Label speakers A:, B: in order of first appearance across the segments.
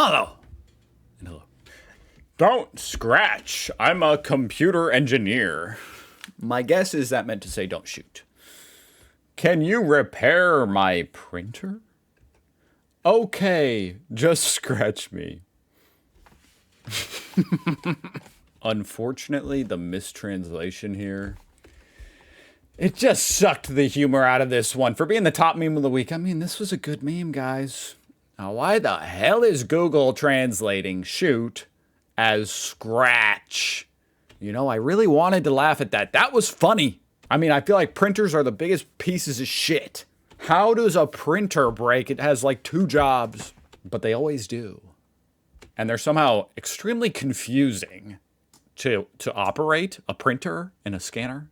A: Hello. And hello. Don't scratch. I'm a computer engineer. My guess is that meant to say don't shoot. Can you repair my printer? Okay, just scratch me. Unfortunately, the mistranslation here, it just sucked the humor out of this one. For being the top meme of the week, I mean, this was a good meme, guys. Now, why the hell is Google translating shoot as scratch? You know, I really wanted to laugh at that. That was funny. I mean, I feel like printers are the biggest pieces of shit. How does a printer break? It has like 2 jobs, but they always do. And they're somehow extremely confusing to operate a printer and a scanner.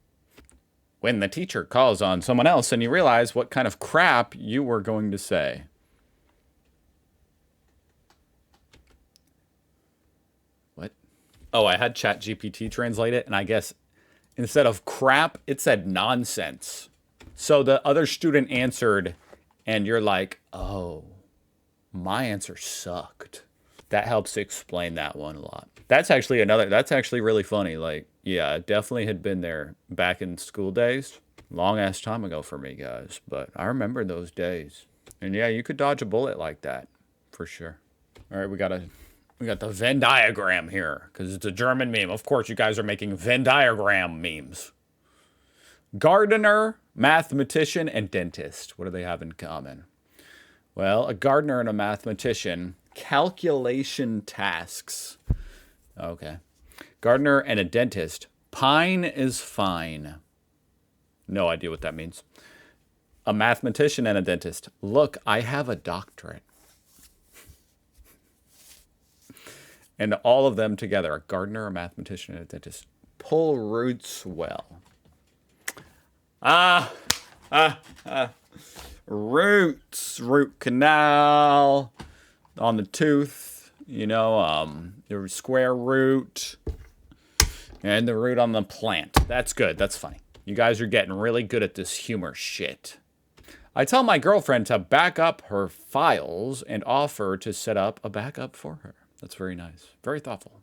A: When the teacher calls on someone else and you realize what kind of crap you were going to say. What? Oh, I had ChatGPT translate it, and I guess instead of crap, it said nonsense. So the other student answered, and you're like, oh, my answer sucked. That helps explain that one a lot. That's actually really funny. Like, yeah, it definitely had been there back in school days. Long ass time ago for me, guys. But I remember those days. And yeah, you could dodge a bullet like that, for sure. All right, we got the Venn diagram here, because it's a German meme. Of course, you guys are making Venn diagram memes. Gardener, mathematician, and dentist. What do they have in common? Well, a gardener and a mathematician, calculation tasks. Okay. Gardener and a dentist, pine is fine. No idea what that means. A mathematician and a dentist, look, I have a doctorate. And all of them together, a gardener, a mathematician, and a dentist, pull roots well. Roots, root canal on the tooth, you know, the square root and the root on the plant. That's good. That's funny. You guys are getting really good at this humor shit. I tell my girlfriend to back up her files and offer to set up a backup for her. That's very nice. Very thoughtful.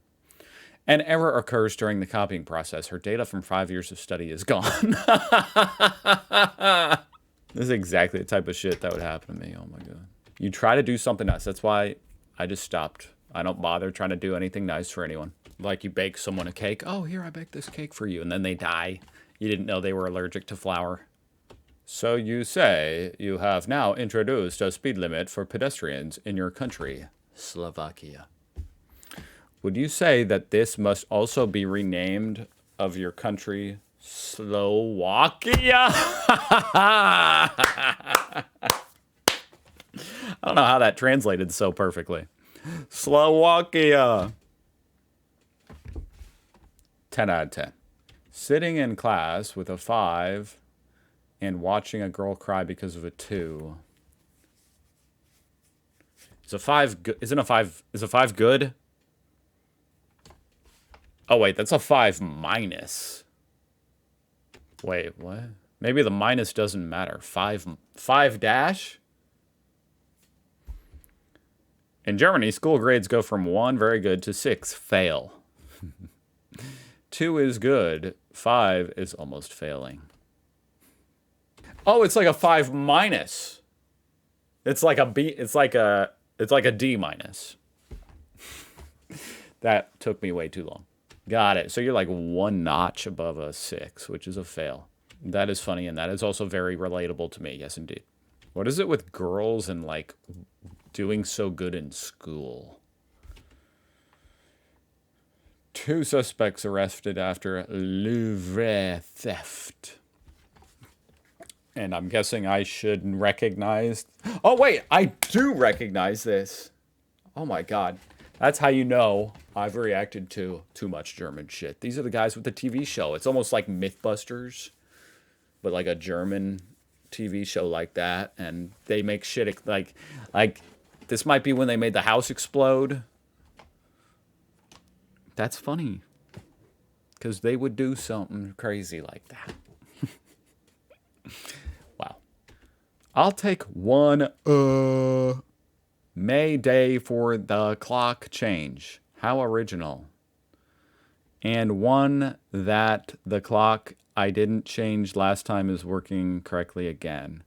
A: An error occurs during the copying process. Her data from 5 years of study is gone. This is exactly the type of shit that would happen to me. Oh my God. You try to do something nice. That's why I just stopped. I don't bother trying to do anything nice for anyone. Like you bake someone a cake. Oh, here, I baked this cake for you. And then they die. You didn't know they were allergic to flour. So you say you have now introduced a speed limit for pedestrians in your country, Slovakia. Would you say that this must also be renamed of your country, Slovakia? I don't know how that translated so perfectly. Slovakia. 10 out of 10. Sitting in class with a 5 and watching a girl cry because of a 2. Is a 5 good? Isn't a 5? Is a 5 good? Oh wait, that's a 5 minus. Wait, what? Maybe the minus doesn't matter. 5 dash? In Germany, school grades go from 1, very good, to 6, fail. 2 is good. 5 is almost failing. Oh, it's like a 5 minus. It's like a B. It's like a D minus. That took me way too long. Got it. So you're like 1 notch above a 6, which is a fail. That is funny, and that is also very relatable to me. Yes, indeed. What is it with girls and like doing so good in school? 2 suspects arrested after Louvre theft. And I'm guessing I should recognize... Oh, wait, I do recognize this. Oh, my God. That's how you know I've reacted to too much German shit. These are the guys with the TV show. It's almost like Mythbusters, but like a German TV show like that. And they make shit like this might be when they made the house explode. That's funny. Because they would do something crazy like that. Wow. I'll take 1 May Day for the clock change. How original. And one that the clock I didn't change last time is working correctly again.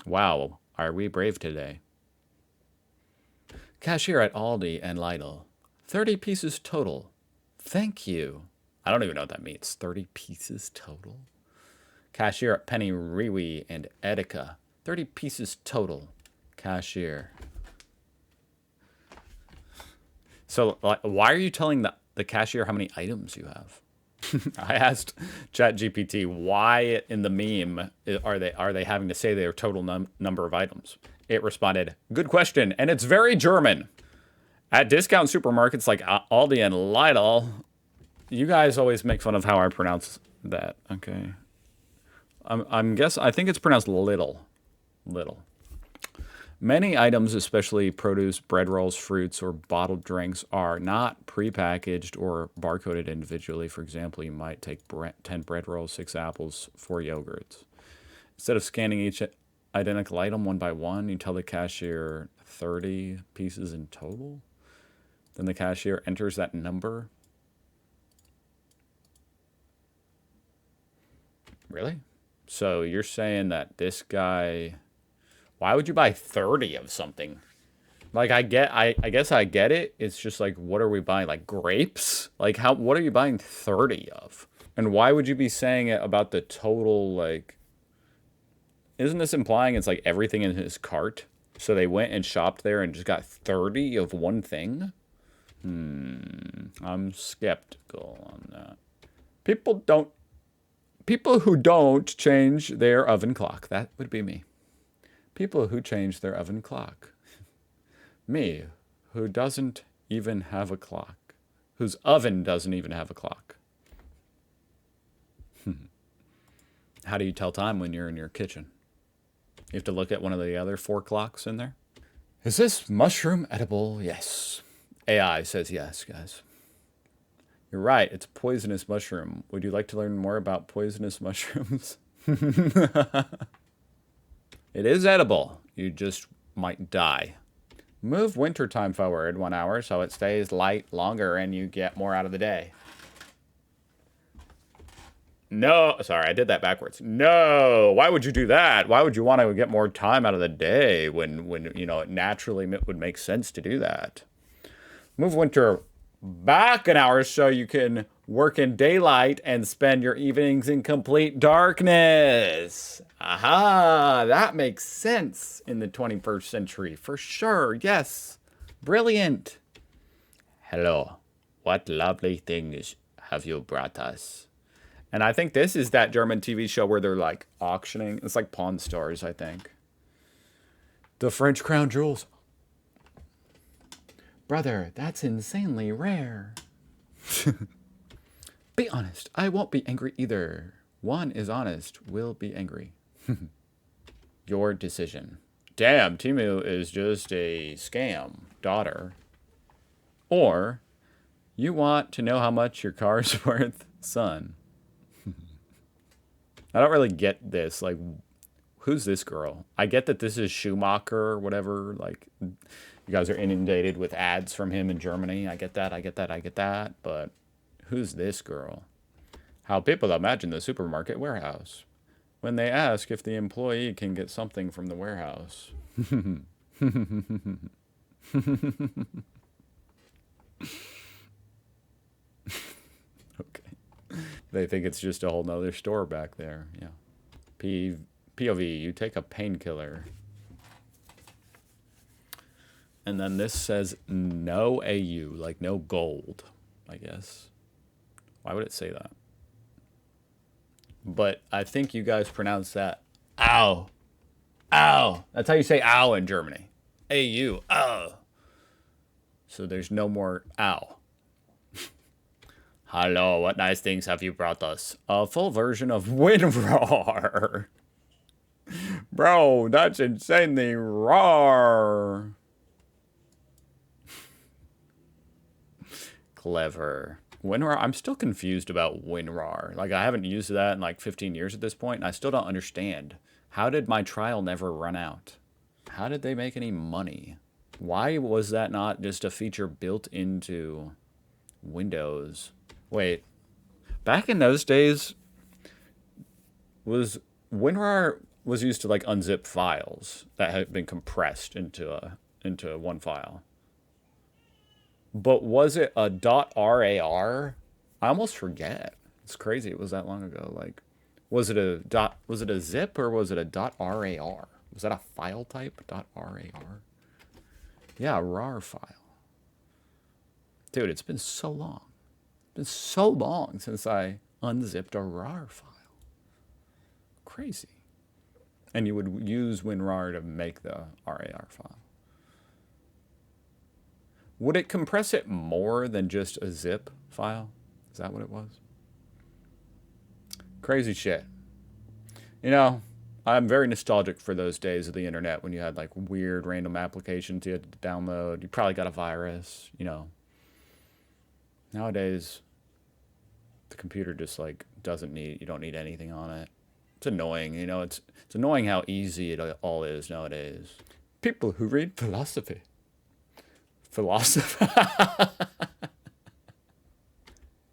A: Wow, are we brave today? Cashier at Aldi and Lidl. 30 pieces total. Thank you. I don't even know what that means. 30 pieces total? Cashier at Penny Rewe and Edeka. 30 pieces total. Cashier. So, like, why are you telling the cashier how many items you have? I asked ChatGPT why in the meme are they having to say their total number of items. It responded, "Good question, and it's very German. At discount supermarkets like Aldi and Lidl, you guys always make fun of how I pronounce that." Okay, I think it's pronounced little. Many items, especially produce, bread rolls, fruits, or bottled drinks, are not prepackaged or barcoded individually. For example, you might take 10 bread rolls, 6 apples, 4 yogurts. Instead of scanning each identical item one by one, you tell the cashier 30 pieces in total. Then the cashier enters that number. Really? So you're saying that this guy... Why would you buy 30 of something? Like, I guess I get it. It's just like, what are we buying? Like grapes? Like, what are you buying 30 of? And why would you be saying it about the total, like, isn't this implying it's like everything in his cart? So they went and shopped there and just got 30 of one thing? I'm skeptical on that. People who don't change their oven clock. That would be me. People who change their oven clock. Me, who doesn't even have a clock. Whose oven doesn't even have a clock. How do you tell time when you're in your kitchen? You have to look at one of the other 4 clocks in there. Is this mushroom edible? Yes. AI says yes, guys. You're right, it's poisonous mushroom. Would you like to learn more about poisonous mushrooms? It is edible. You just might die. Move wintertime forward 1 hour so it stays light longer and you get more out of the day. No, sorry, I did that backwards. No, why would you do that? Why would you want to get more time out of the day when you know, it naturally would make sense to do that? Move winter back 1 hour so you can work in daylight and spend your evenings in complete darkness. Aha, that makes sense in the 21st century, for sure. Yes, brilliant. Hello, what lovely things have you brought us? And I think this is that German TV show where they're like auctioning. It's like Pawn Stars, I think. The French crown jewels. Brother, that's insanely rare. Be honest. I won't be angry either. One is honest, will be angry. Your decision. Damn, Timu is just a scam, daughter. Or, you want to know how much your car's worth, son. I don't really get this. Like, who's this girl? I get that this is Schumacher or whatever. Like, you guys are inundated with ads from him in Germany. I get that. But who's this girl? How people imagine the supermarket warehouse when they ask if the employee can get something from the warehouse. Okay. They think it's just a whole nother store back there. Yeah. POV, you take a painkiller. And then this says no AU, like no gold, I guess. Why would it say that? But I think you guys pronounce that ow. Ow. That's how you say ow in Germany. AU. Ow. So there's no more ow. Hello, what nice things have you brought us? A full version of WinRAR. Bro, that's insanely rar. Clever. WinRAR, I'm still confused about WinRAR. Like, I haven't used that in like 15 years at this point, and I still don't understand How did my trial never run out? How did they make any money? Why was that not just a feature built into Windows? Wait, back in those days, was WinRAR was used to like unzip files that had been compressed into one file. But was it a .rar? I almost forget. It's crazy. It was that long ago. Like, was it a zip or was it a .rar? Was that a file type? .rar? Yeah, a RAR file. Dude, it's been so long. It's been so long since I unzipped a RAR file. Crazy. And you would use WinRAR to make the RAR file. Would it compress it more than just a zip file? Is that what it was? Crazy shit. You know, I'm very nostalgic for those days of the internet when you had like weird random applications you had to download. You probably got a virus, you know. Nowadays, the computer just like you don't need anything on it. It's annoying, you know, it's annoying how easy it all is nowadays. People who read philosophy.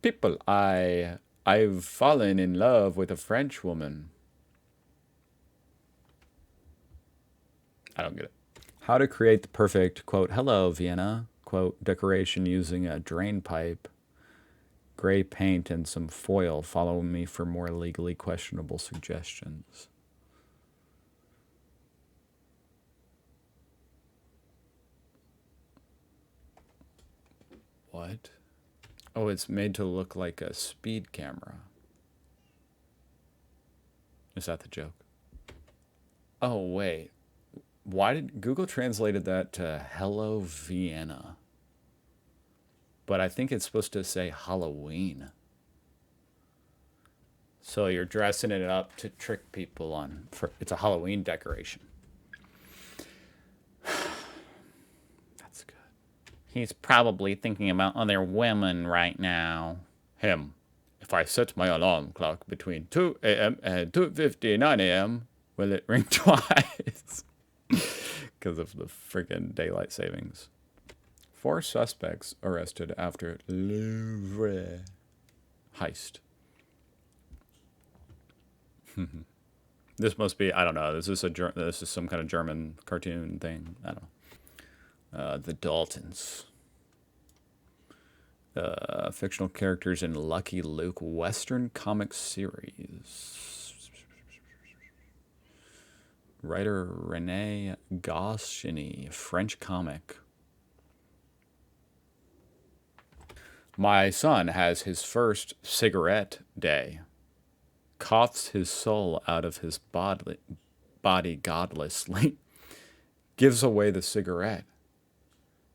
A: People, I've fallen in love with a French woman. I don't get it. How to create the perfect, quote, hello, Vienna, quote, decoration using a drain pipe, gray paint, and some foil. Follow me for more legally questionable suggestions. What? Oh, it's made to look like a speed camera. Is that the joke? Oh, wait. Why did Google translated that to Hello Vienna? But I think it's supposed to say Halloween. So you're dressing it up to trick people on. It's a Halloween decoration. That's good. He's probably thinking about other women right now. Him. If I set my alarm clock between 2 a.m. and 2:59 a.m., will it ring twice? Because of the freaking daylight savings. 4 suspects arrested after Louvre heist. This must be, I don't know. This is some kind of German cartoon thing. I don't know. The Daltons. Fictional characters in Lucky Luke Western comic series. Writer René Goscinny, French comic. My son has his first cigarette day. Coughs his soul out of his body godlessly. Gives away the cigarette.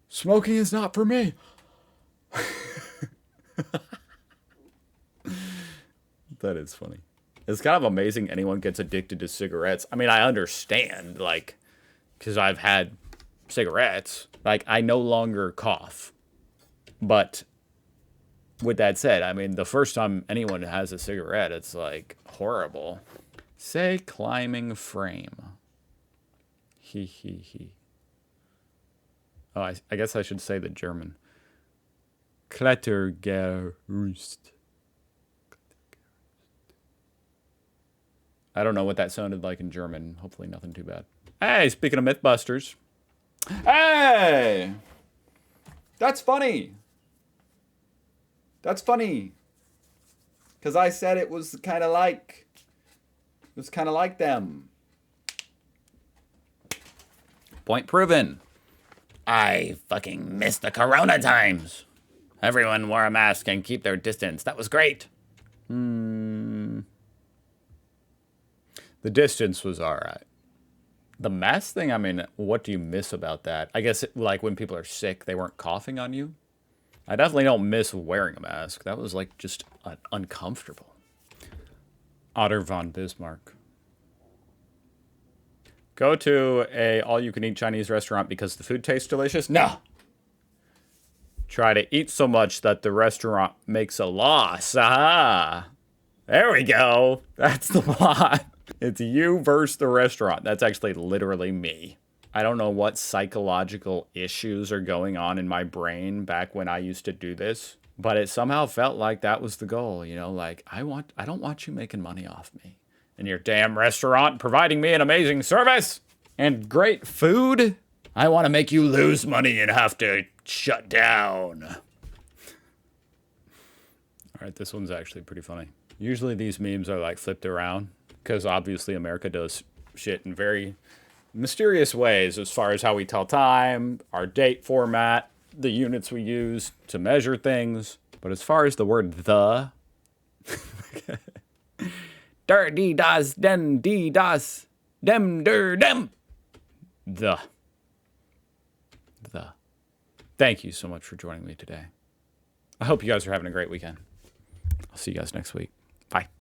A: Smoking is not for me. That is funny. It's kind of amazing anyone gets addicted to cigarettes. I mean, I understand, like, because I've had cigarettes. Like, I no longer cough. But with that said, I mean, the first time anyone has a cigarette, it's, like, horrible. Say climbing frame. He, he, he. Oh, I guess I should say the German. Klettergerüst. I don't know what that sounded like in German. Hopefully nothing too bad. Hey, speaking of Mythbusters. Hey! That's funny. That's funny. Because I said it was kind of like... It was kind of like them. Point proven. I fucking missed the Corona times. Everyone wore a mask and keep their distance. That was great. The distance was all right. The mask thing, I mean, what do you miss about that? I guess, like, when people are sick, they weren't coughing on you. I definitely don't miss wearing a mask. That was, like, just uncomfortable. Otter von Bismarck. Go to a all-you-can-eat Chinese restaurant because the food tastes delicious? No. Try to eat so much that the restaurant makes a loss. Aha! There we go. That's the plot. It's you versus the restaurant. That's actually literally me. I don't know what psychological issues are going on in my brain back when I used to do this, but it somehow felt like that was the goal, you know, like I don't want you making money off me and your damn restaurant providing me an amazing service and great food. I want to make you lose money and have to shut down. All right, this one's actually pretty funny. Usually these memes are like flipped around because obviously America does shit in very mysterious ways as far as how we tell time, our date format, the units we use to measure things. But as far as the word the, der die das den die das dem der dem, the. Thank you so much for joining me today. I hope you guys are having a great weekend. I'll see you guys next week.